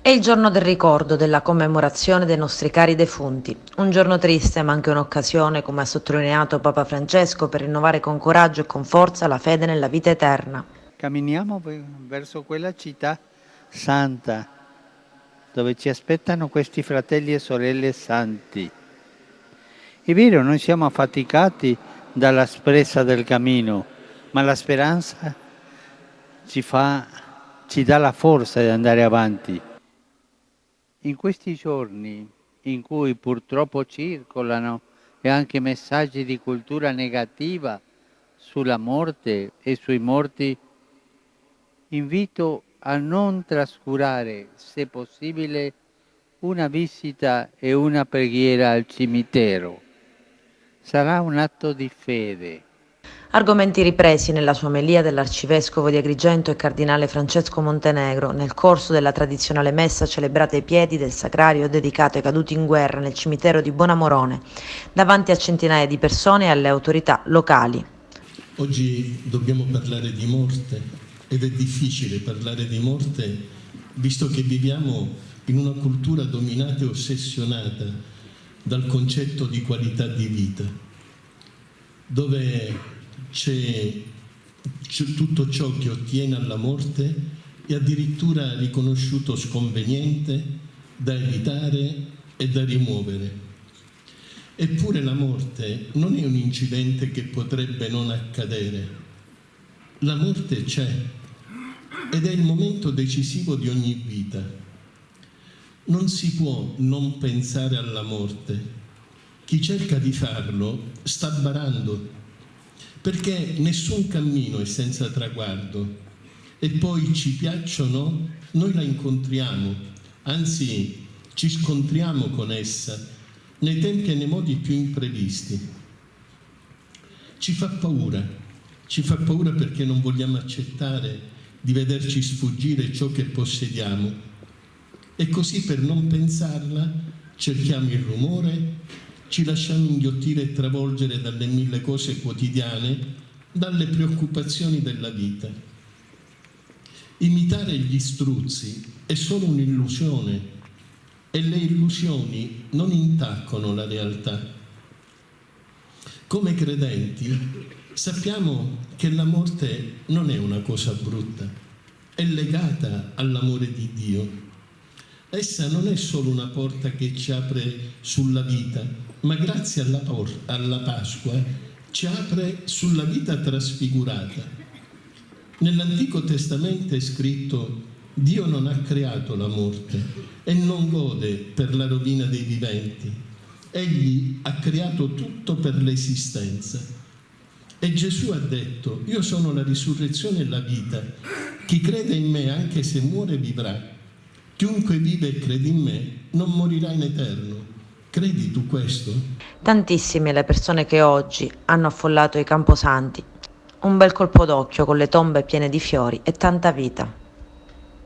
È il giorno del ricordo, della commemorazione dei nostri cari defunti. Un giorno triste, ma anche un'occasione, come ha sottolineato Papa Francesco, per rinnovare con coraggio e con forza la fede nella vita eterna. Camminiamo verso quella città santa, dove ci aspettano questi fratelli e sorelle santi. È vero, noi siamo affaticati dall'asprezza del cammino, ma la speranza ci dà la forza di andare avanti. In questi giorni in cui purtroppo circolano e anche messaggi di cultura negativa sulla morte e sui morti, invito a non trascurare, se possibile, una visita e una preghiera al cimitero. Sarà un atto di fede. Argomenti ripresi nella sua omelia dell'arcivescovo di Agrigento e cardinale Francesco Montenegro nel corso della tradizionale messa celebrata ai piedi del sacrario dedicato ai caduti in guerra nel cimitero di Bonamorone, davanti a centinaia di persone e alle autorità locali. Oggi dobbiamo parlare di morte ed è difficile parlare di morte visto che viviamo in una cultura dominata e ossessionata dal concetto di qualità di vita, dove c'è tutto ciò che ottiene alla morte è addirittura riconosciuto sconveniente, da evitare e da rimuovere. Eppure la morte non è un incidente che potrebbe non accadere. La morte c'è ed è il momento decisivo di ogni vita. Non si può non pensare alla morte. Chi cerca di farlo sta barando, perché nessun cammino è senza traguardo e poi ci piacciono, noi la incontriamo, anzi ci scontriamo con essa nei tempi e nei modi più imprevisti. Ci fa paura perché non vogliamo accettare di vederci sfuggire ciò che possediamo e così per non pensarla cerchiamo il rumore, ci lasciamo inghiottire e travolgere dalle mille cose quotidiane, dalle preoccupazioni della vita. Imitare gli struzzi è solo un'illusione e le illusioni non intaccano la realtà. Come credenti sappiamo che la morte non è una cosa brutta, è legata all'amore di Dio. Essa non è solo una porta che ci apre sulla vita, ma grazie alla Pasqua ci apre sulla vita trasfigurata. Nell'Antico Testamento è scritto: Dio non ha creato la morte e non gode per la rovina dei viventi. Egli ha creato tutto per l'esistenza. E Gesù ha detto: io sono la risurrezione e la vita. Chi crede in me, anche se muore, vivrà. Chiunque vive e crede in me non morirà in eterno. Credi tu questo? Tantissime le persone che oggi hanno affollato i camposanti. Un bel colpo d'occhio con le tombe piene di fiori e tanta vita.